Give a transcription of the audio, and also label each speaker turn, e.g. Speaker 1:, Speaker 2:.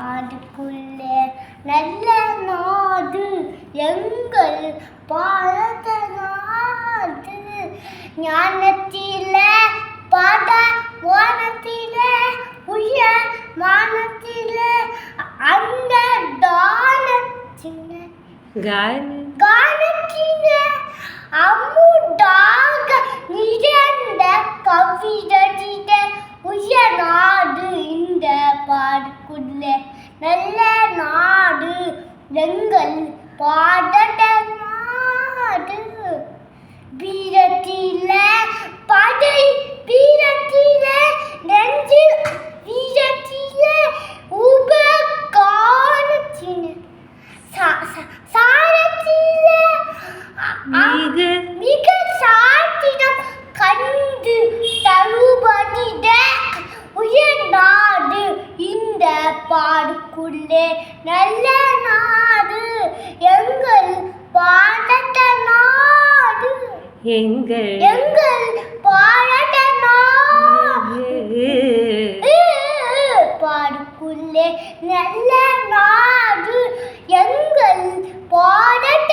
Speaker 1: அதுக்குள்ளே நல்ல நாடு எங்கள் பாரத நாடு. ஞானத்தில பாட வானத்தில உயர் மானத்தில அந்த தானத்தின கானத்தின அமுதாக நிறைந்த கவிதத்தில உயர் நாடு இந்த பாடுக்குள்ளே நல்ல நாடு எங்கள் பாரத நாடு. வீரத்தில படை வீரத்தில நெஞ்சு வீரத்தில உபகானத்தின சாரத்தில மிக சாத்திடம் கண்டு தருபடிட உயர் நாடு இந்த பாடுக்குள்ளே நல்ல நாடு எங்கள் பாரத நாடு. எங்கள் பாரத நாடு பாடுக்குள்ளே நல்ல நாடு எங்கள் பாரத